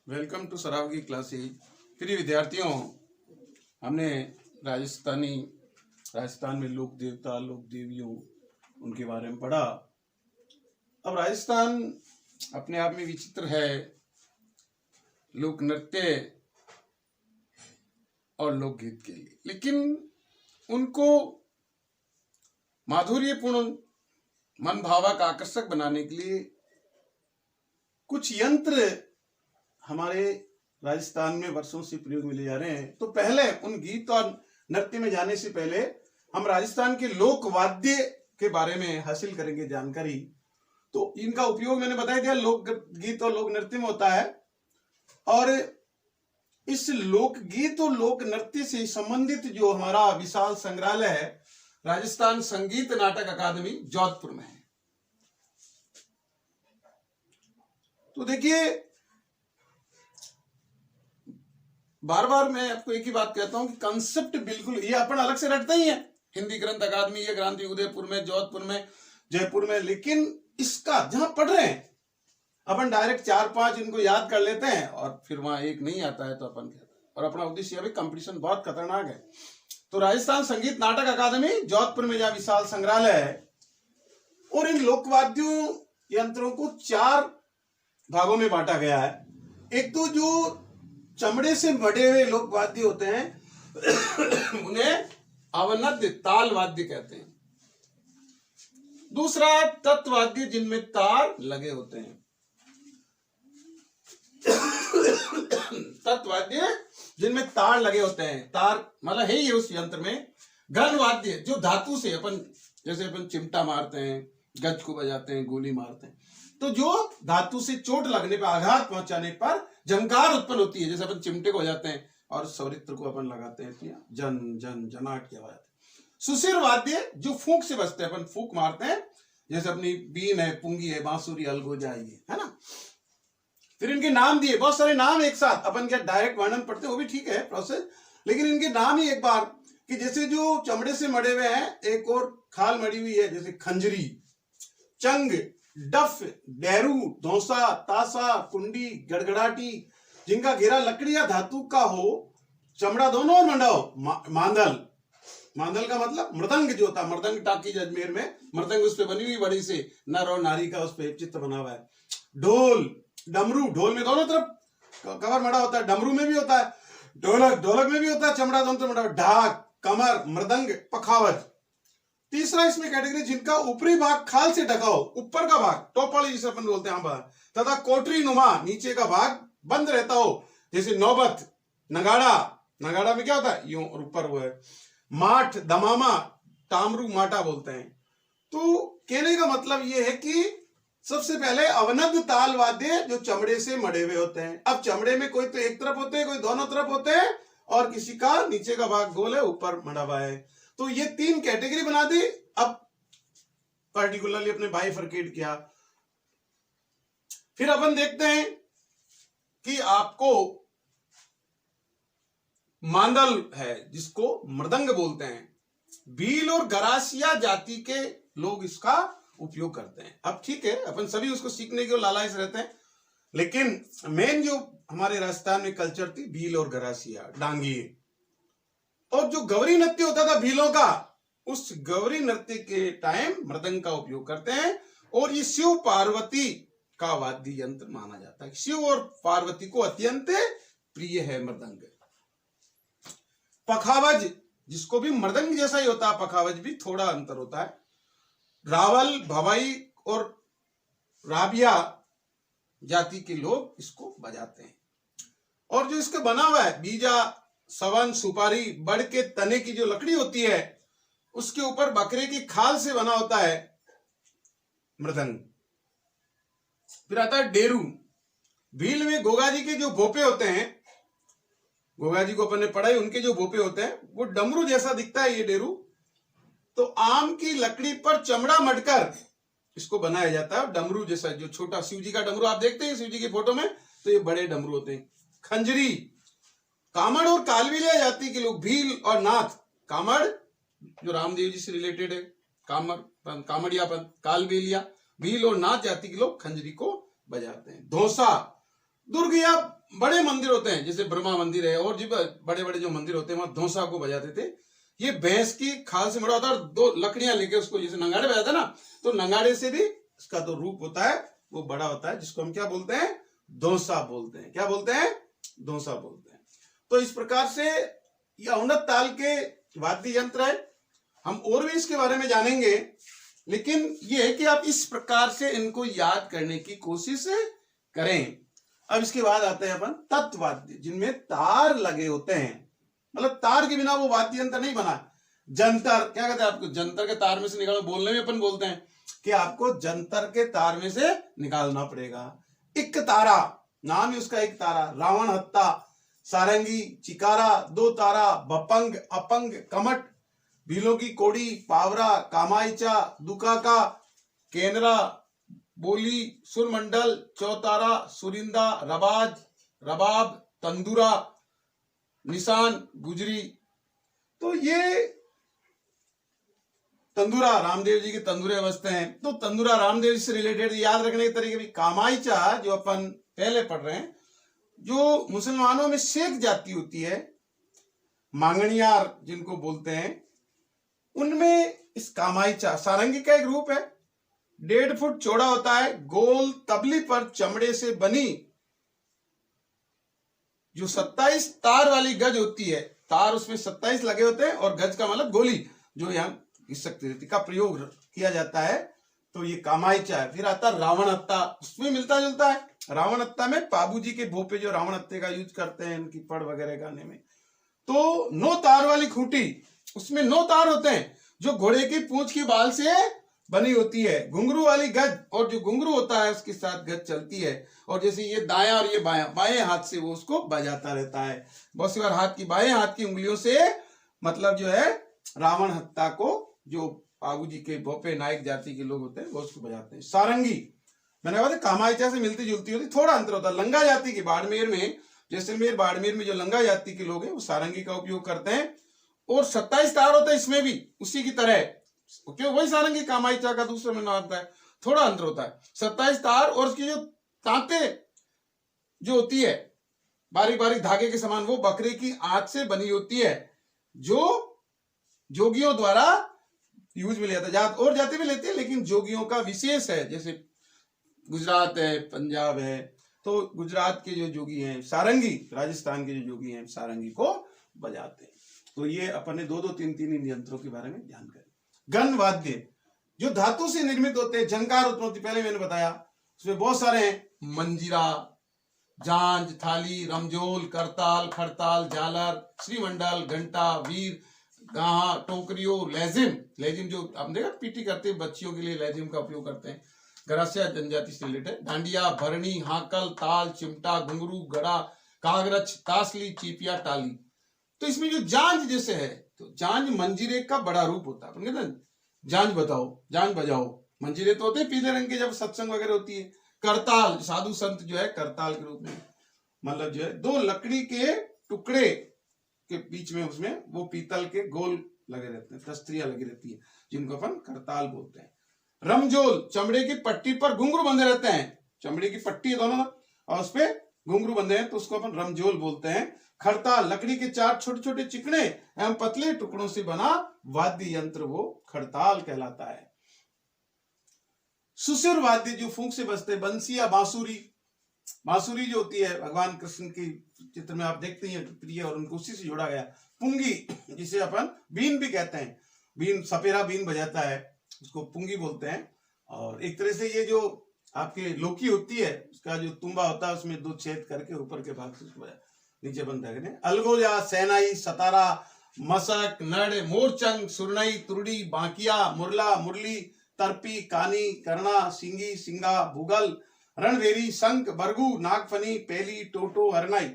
Welcome to सराव की classes. प्रिय विद्यार्थियों, हमने राजस्थान में लोक देवता लोक देवियों उनके बारे में पढ़ा। अब राजस्थान अपने आप में विचित्र है। लोक नृत्य और लोकगीत के लिए, लेकिन उनको माधुर्यपूर्ण मन भावक आकर्षक बनाने के लिए कुछ यंत्र हमारे राजस्थान में वर्षों से प्रयोग में ले जा रहे हैं। तो पहले उन गीत और नृत्य में जाने से पहले हम राजस्थान के लोक वाद्य के बारे में हासिल करेंगे जानकारी। तो इनका उपयोग मैंने बता दिया, लोक गीत और लोक नृत्य में होता है। और इस लोक गीत और लोक नृत्य से संबंधित जो हमारा विशाल संग्रहालय है, राजस्थान संगीत नाटक अकादमी जोधपुर में है। तो देखिए, बार बार मैं आपको एक ही बात कहता हूं कि कंसेप्ट बिल्कुल ये अपन अलग से रखते ही है। हिंदी ग्रंथ अकादमी, ये ग्रंथी उदयपुर में, जोधपुर में, जयपुर में, लेकिन इसका जहां पढ़ रहे हैं अपन डायरेक्ट 4-5 इनको याद कर लेते हैं और फिर वहां एक नहीं आता है तो अपन कहते हैं। और अपना उद्देश्य अभी कंपटीशन बहुत खतरनाक है। तो राजस्थान संगीत नाटक अकादमी जोधपुर में जहां विशाल संग्रहालय है, और इन लोकवाद्यों यंत्रों को 4 भागों में बांटा गया है। एक तो जो चमड़े से बड़े हुए लोकवाद्य होते हैं उन्हें अवनद्य ताल वाद्य कहते हैं। दूसरा तत्वाद्य, जिनमें तार लगे होते हैं। तत्वाद्य जिनमें तार लगे होते हैं, तार मतलब है ही उस यंत्र में। घन वाद्य जो धातु से जैसे अपन चिमटा मारते हैं, गज को बजाते हैं, गोली मारते हैं, तो जो धातु से चोट लगने पर, आघात पहुंचाने पर झंकार उत्पन्न होती है, जैसे अपन चिमटे को बजाते हैं और सौरित्र को अपन लगाते हैं, जन जन जनाट की आवाज। सुशिर वाद्य जो फूंक से बजते हैं, अपन फूंक मारते हैं, जैसे अपनी बीन है, पुंगी है, बांसुरी, अलगोजा है ना। फिर इनके नाम दिए, बहुत सारे नाम एक साथ। अपन क्या डायरेक्ट वर्णन पढ़ते, वो भी ठीक है प्रोसेस, लेकिन इनके नाम ही एक बार कि जैसे जो चमड़े से मड़े हुए हैं, एक और खाल मड़ी हुई है, जैसे खंजरी, चंग, डफ, डेरू, धौसा, तासा, कुंडी, गड़गड़ाटी, जिनका घेरा लकड़ी या धातु का हो, चमड़ा दोनों और मंडा हो। मांदल का मतलब मृदंग जो होता है, मृदंग टाकी अजमेर में मृदंग उस पे बनी हुई बड़ी से नर और नारी का उस पे चित्र बना हुआ है। ढोल, डमरू, ढोल में दोनों तरफ कवर मड़ा होता है, डमरू में भी होता है, ढोलक में भी होता है, चमड़ा दोनों तरफ मड़ा। ढाक, कमर, मृदंग, पखावज। तीसरा इसमें कैटेगरी जिनका ऊपरी भाग खाल से ढका हो, ऊपर का भाग टोपाली जिसे अपन बोलते हैं बाहर, तथा कोटरी नुमा नीचे का भाग बंद रहता हो, जैसे नौबत, नगाड़ा में क्या होता है यूं और ऊपर वो है। माठ, दमामा, टामरू, माटा बोलते हैं। तो कहने का मतलब ये है कि सबसे पहले अवनद्य ताल वाद्य जो चमड़े से मड़े हुए होते हैं। अब चमड़े में कोई तो एक तरफ होते हैं, कोई दोनों तरफ होते हैं, और किसी का नीचे का भाग गोल है, ऊपर मड़ा हुआ है। तो ये 3 कैटेगरी बना दी। अब पर्टिकुलरली अपने बाइफरकेट किया। फिर अपन देखते हैं कि आपको मांदल है, जिसको मृदंग बोलते हैं। भील और गरासिया जाति के लोग इसका उपयोग करते हैं। अब ठीक है, अपन सभी उसको सीखने के लालायित रहते हैं, लेकिन मेन जो हमारे राजस्थान में कल्चर थी, भील और गरासिया, डांगी। और जो गौरी नृत्य होता था भीलों का, उस गौरी नृत्य के टाइम मृदंग का उपयोग करते हैं। और ये शिव पार्वती का वाद्य यंत्र माना जाता है। शिव और पार्वती को अत्यंत प्रिय है मृदंग। पखावज, जिसको भी मृदंग जैसा ही होता है, पखावज भी थोड़ा अंतर होता है। रावल, भवाई और राबिया जाति के लोग इसको बजाते हैं। और जो इसका बना हुआ है, बीजा, सवन, सुपारी, बड़ के तने की जो लकड़ी होती है, उसके ऊपर बकरे की खाल से बना होता है मृदंग। फिर आता है डेरू। भील में गोगा जी के जो भोपे होते हैं, गोगा जी को अपन ने पढ़ाई, उनके जो भोपे होते हैं वो डमरू जैसा दिखता है ये डेरू। तो आम की लकड़ी पर चमड़ा मटकर इसको बनाया जाता है, डमरू जैसा। जो छोटा शिव जी का डमरू आप देखते हैं शिव जी की फोटो में, तो ये बड़े डमरू होते हैं। खंजरी, कामड़ और कालबेलिया जाति के लोग, भील और नाथ। कामड़ जो रामदेव जी से रिलेटेड है, कामड़ियापन, कालबेलिया, भील और नाथ जाति के लोग खंजरी को बजाते हैं। धौसा, दुर्ग या बड़े मंदिर होते हैं जैसे ब्रह्मा मंदिर है और जी बड़े बड़े जो मंदिर होते हैं वहां धौंसा को बजाते थे। ये भैंस की खाल से बड़ा होता है और दो लकड़ियां लेके उसको जैसे नगाड़े बजाते हैं ना, तो नगाड़े से भी इसका जो रूप होता है वो बड़ा होता है, जिसको हम क्या बोलते हैं, धौंसा बोलते हैं। क्या बोलते हैं, धौंसा बोलते हैं। तो इस प्रकार से ये औनत ताल के वाद्य यंत्र है। हम और भी इसके बारे में जानेंगे, लेकिन ये है कि आप इस प्रकार से इनको याद करने की कोशिश करें। अब इसके बाद आते हैं अपन तत्वाद्य, जिनमें तार लगे होते हैं, मतलब तार के बिना वो वाद्य यंत्र नहीं बना। जंतर क्या कहते हैं, आपको जंतर के तार में से निकालो, बोलने में अपन बोलते हैं कि आपको जंतर के तार में से निकालना पड़ेगा। एक तारा, नाम ही उसका एक तारा। रावण हत्ता, सारंगी, चिकारा, दो तारा, बपंग, अपंग, कमट, भीलों की कोड़ी, पावरा, कामाइचा, दुकाका, केनरा, बोली, सुरमंडल, चौतारा, सुरिंदा, रबाज, रबाब, तंदुरा, निशान, गुजरी। तो ये तंदुरा रामदेव जी के तंदुरे बजते हैं। तो तंदुरा रामदेव जी से रिलेटेड याद रखने के तरीके भी, कामाइचा जो अपन पहले पढ़ रहे हैं, जो मुसलमानों में शेख जाति होती है, मांगणियार जिनको बोलते हैं, उनमें इस कामाइचा सारंगी का एक रूप है। 1.5 फुट चौड़ा होता है, गोल तबली पर चमड़े से बनी जो 27 तार वाली गज होती है। तार उसमें 27 लगे होते हैं और गज का मतलब गोली जो यहाँ इस शक्ति का प्रयोग किया जाता है। तो ये कामाइचा है। फिर आता रावण हत्ता, उसमें मिलता जुलता है। रावण हत्ता में बाबू जी के भोपे जो रावण हत्ते का यूज करते हैं उनकी पढ़ वगैरह गाने में। तो 9 तार वाली खूंटी, उसमें 9 तार होते हैं जो घोड़े की पूंछ की बाल से बनी होती है। घुंघरू वाली गज, और जो घुंघरू होता है उसके साथ गज चलती है, और जैसे ये दायां और ये बायां, बाएं हाथ से वो उसको बजाता रहता है। बहुत सी बार हाथ की बाएं हाथ की उंगलियों से मतलब जो है रावण हत्ता को, जो बाबू जी के भोपे नायक जाति के लोग होते हैं वो उसको बजाते हैं। सारंगी मैंने कहा था कामाइचा से मिलती जुलती होती, थोड़ा अंतर होता है। लंगा जाति की बाड़मेर में, जैसलमेर बाड़मेर में जो लंगा जाति के लोग हैं वो सारंगी का उपयोग करते हैं, और 27 तार होता है इसमें भी उसी की तरह, क्यों वही सारंगी कामाइचा का दूसरा में नाम आता है, थोड़ा अंतर होता है। 27 तार, और उसकी जो तांते जो होती है बारीक बारीक धागे के समान, वो बकरे की आंत से बनी होती है, जो जोगियों द्वारा यूज में लिया था। और जाति भी लेती है, लेकिन जोगियों का विशेष है। जैसे गुजरात है, पंजाब है, तो गुजरात के जो जोगी हैं सारंगी, राजस्थान के जो जोगी हैं सारंगी को बजाते हैं। तो ये अपन ने 2-2, 3-3 इन यंत्रों के बारे में ध्यान करें। गण वाद्य जो धातु से निर्मित होते हैं, झंकार उत्पन्न होती, पहले मैंने बताया, उसमें बहुत सारे हैं। मंजीरा, झांझ, थाली, रमझोल, करताल, खड़ताल, झालर, श्रीमंडल, घंटा, वीर, गाहा, टोकरियो, लेजिम, लेजिम जो हम देखा पीटी करते हैं बच्चियों के लिए, लेजिम का उपयोग करते हैं। गरासिया जनजाति से रिलेटेड। डांडिया, भरणी, हाकल, ताल, चिमटा, घुंघरू, गड़ा, कागरच, तासली, चीपिया, टाली। तो इसमें जो झांझ जैसे है, तो झांझ मंजीरे का बड़ा रूप होता है। अपन कहते हैं झांझ बताओ, झांझ बजाओ। मंजीरे तो होते हैं पीले रंग के जब सत्संग वगैरह होती है। करताल, साधु संत जो है करताल के रूप में, मतलब जो है 2 लकड़ी के टुकड़े के बीच में उसमें वो पीतल के गोल लगे रहते हैं, तस्त्रियां लगी रहती है, जिनको अपन करताल बोलते हैं। रमझोल, चमड़े की पट्टी पर घुंघरू बंधे रहते हैं, चमड़े की पट्टी है दोनों और उस पे घुंघरू बंधे हैं, तो उसको अपन रमझोल बोलते हैं। खड़ताल, लकड़ी के 4 छोटे छोटे चिकने एवं पतले टुकड़ों से बना वाद्य यंत्र, वो खड़ताल कहलाता है। सुसुर वाद्य जो फूंक से बजते, बंसी या बांसुरी, बांसुरी जो होती है भगवान कृष्ण की चित्र में आप देखते हैं प्रिय, और उनको उसी से जोड़ा गया। पुंगी, जिसे अपन बीन भी कहते हैं, बीन सपेरा बीन बजाता है, उसको पुंगी बोलते हैं। और एक तरह से ये जो आपके लोकी होती है, उसका जो तुम्बा होता है उसमें 2 छेद करके ऊपर के भाग से उसको नीचे बंद करके। अलगोजा, सेनाई, सतारा, मसक, नड़, मोरचंग, सुरनई, तुरड़ी, बांकिया, मुरला, मुरली, तरपी, कानी, करना, सिंगी, सिंगा, भूगल, रणवेरी, शंख, बरगू, नागफनी, पेली, टोटो, हरनाई।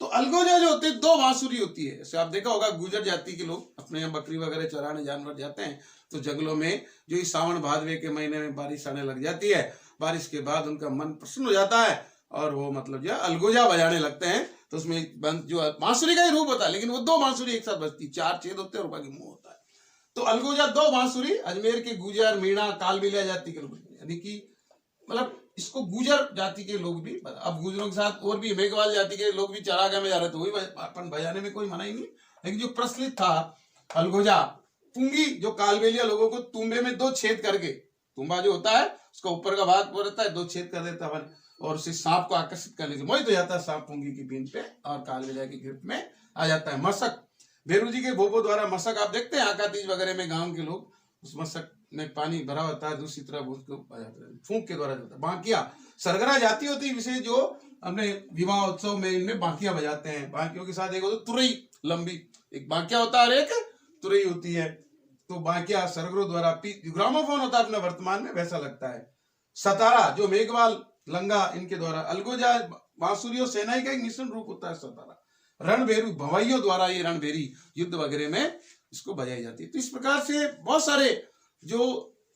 तो अलगोजा जो होते हैं 2 बांसुरी होती है। जैसे आप देखा होगा गुजर जाति के लोग अपने यहाँ बकरी वगैरह चराने जानवर जाते हैं, तो जंगलों में जो इस सावन भादवे के महीने में बारिश आने लग जाती है, बारिश के बाद उनका मन प्रसन्न हो जाता है और वो मतलब जो अलगोजा बजाने लगते हैं। तो उसमें जो बांसुरी का ही रूप होता है, लेकिन वो 2 बांसुरी एक साथ बजती, 4 छेद होते हैं और बाकी मुंह होता है। तो अलगोजा 2 बांसुरी अजमेर के गुजर, मीणा, कालबेलिया जाति के लोग, यानी कि मतलब इसको गुजर जाति के लोग भी, अब गुजरों के साथ और भी मेघवाल जाति के लोग भी चरागा में जा रहे थे, वही अपन बजाने में कोई मना ही नहीं। लेकिन जो प्रचलित था अलगोजा, पुंगी, जो कालबेलिया लोगों को तुम्बे में 2 छेद करके, तुम्बा जो होता है उसका ऊपर का भाग वो रहता है, 2 छेद कर देता है और उसे सांप को आकर्षित करने से मोहित हो जाता है सांप पुंगी की पीठ पे और कालबेलिया की गिरफ्त में आ जाता है। मशक, भेरू जी के भोपो द्वारा मशक आप देखते हैं आका तीज वगैरह में गांव के लोग उस मशक में पानी भरा होता है, दूसरी तरफ उसको फूंक के द्वारा जाता है। बांकिया सरगना जाति होती है विशेष, जो अपने विवाह उत्सव में इनमें बांकिया बजाते हैं। बांकियों के साथ एक होता है तुरई, लंबी एक बांकिया होता है और एक तुरई होती है। तो बांकिया सरगरों द्वारा ग्रामोफोन होता है अपने वर्तमान में वैसा लगता है। सतारा जो मेघवाल लंगा इनके द्वारा, अलगोजा बांसुरी और सेनाई का एक मिश्रण रूप होता है सतारा। रणभेरू भवैयों द्वारा ये रणभेरी युद्ध वगैरह में इसको बजाई जाती है। तो इस प्रकार से बहुत सारे जो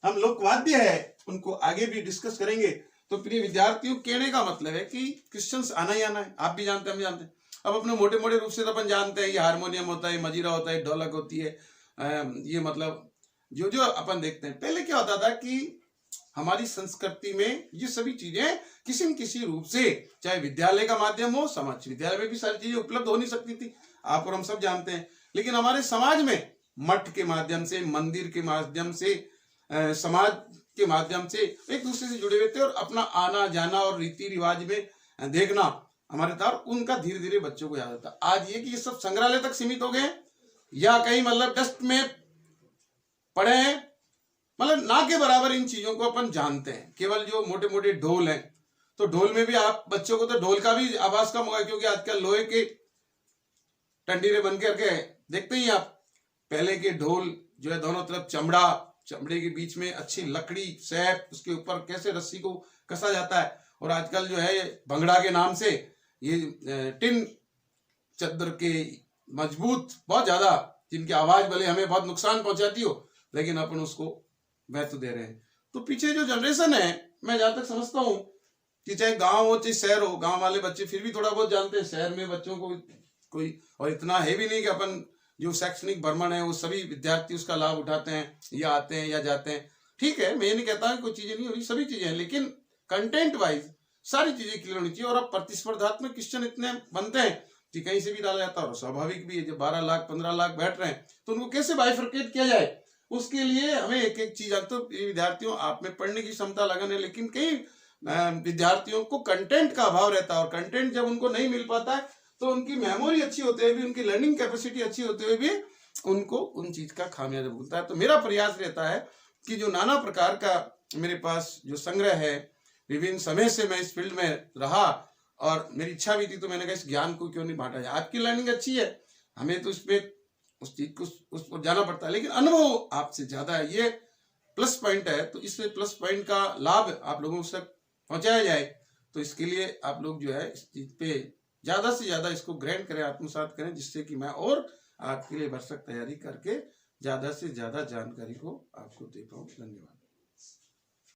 हम लोकवाद्य है उनको आगे भी डिस्कस करेंगे। तो प्रिय विद्यार्थियों, कहने का मतलब है कि क्रिश्चियंस आना ही आना है, आप भी जानते हैं, हम जानते हैं। अब अपने मोटे मोटे रूप से तो अपन जानते हैं ये हारमोनियम होता है, मजीरा होता है, ढोलक होती है, ये मतलब जो जो अपन देखते हैं। पहले क्या होता था कि हमारी संस्कृति में ये सभी चीजें किसी न किसी रूप से, चाहे विद्यालय का माध्यम हो, समाज विद्यालय में भी सारी चीजें उपलब्ध हो नहीं सकती थी, आप और हम सब जानते हैं। लेकिन हमारे समाज में मठ के माध्यम से, मंदिर के माध्यम से, समाज के माध्यम से एक दूसरे से जुड़े हुए थे और अपना आना जाना और रीति रिवाज में देखना हमारे था, उनका धीरे धीरे बच्चों को याद आता। आज ये कि ये सब संग्रहालय तक सीमित हो गए या कहीं मतलब डस्ट में पड़े हैं, मतलब ना के बराबर इन चीजों को अपन जानते हैं। केवल जो मोटे मोटे ढोल हैं, तो ढोल में भी आप बच्चों को तो ढोल का भी आवाज कम होगा, क्योंकि आजकल लोहे के टंडीरे बन करके देखते ही आप। पहले के ढोल जो है दोनों तरफ चमड़ा, चमड़े के बीच में अच्छी लकड़ी सैप, उसके ऊपर कैसे रस्सी को कसा जाता है। और आजकल जो है भंगड़ा के नाम से ये टिन चद्दर के मजबूत बहुत ज्यादा, जिनकी आवाज भले हमें बहुत नुकसान पहुंचाती हो, लेकिन अपन उसको महत्व दे रहे हैं। तो पीछे जो जनरेशन है, मैं जहां तक समझता हूं कि चाहे गांव हो चाहे शहर हो, गांव वाले बच्चे फिर भी थोड़ा बहुत जानते हैं, शहर में बच्चों को कोई और इतना है भी नहीं कि अपन जो शैक्षणिक भ्रमण है वो सभी विद्यार्थी उसका लाभ उठाते हैं या आते हैं या जाते हैं। ठीक है, मैं ये नहीं कहता कोई चीजें नहीं हो रही, सभी चीजें हैं, लेकिन कंटेंट वाइज सारी चीजें क्लियर होनी चाहिए। और अब प्रतिस्पर्धात्मक क्वेश्चन इतने बनते हैं कि कहीं से भी डाला जाता है, और स्वाभाविक भी है, जब 12 लाख 15 लाख बैठ रहे हैं तो उनको कैसे बाइफरकेट किया जाए, उसके लिए हमें एक एक चीज। तो विद्यार्थियों, आप में पढ़ने की क्षमता लगन है, लेकिन कई विद्यार्थियों को कंटेंट का अभाव रहता है, और कंटेंट जब उनको नहीं मिल पाता है तो उनकी मेमोरी अच्छी होते हुए भी, उनकी लर्निंग कैपेसिटी अच्छी होते हुए भी उनको उन चीज का खामियाजा भुगतना है। तो मेरा प्रयास रहता है कि जो नाना प्रकार का मेरे पास जो संग्रह है, विभिन्न समय से मैं इस फील्ड में रहा और मेरी इच्छा भी थी, तो मैंने कहा इस ज्ञान को क्यों नहीं बांटा जाए। आपकी लर्निंग अच्छी है, हमें तो इसमें उस चीज को उस पर जाना पड़ता है, लेकिन अनुभव आपसे ज्यादा है, ये प्लस पॉइंट है। तो इस प्लस पॉइंट का लाभ आप लोगों तक पहुंचाया जाए, तो इसके लिए आप लोग जो है इस चीज पे ज्यादा से ज्यादा इसको ग्रहण करें, आत्मसात करें, जिससे कि मैं और आपके लिए भरसक तैयारी करके ज्यादा से ज्यादा जानकारी को आपको दे पाऊं। धन्यवाद।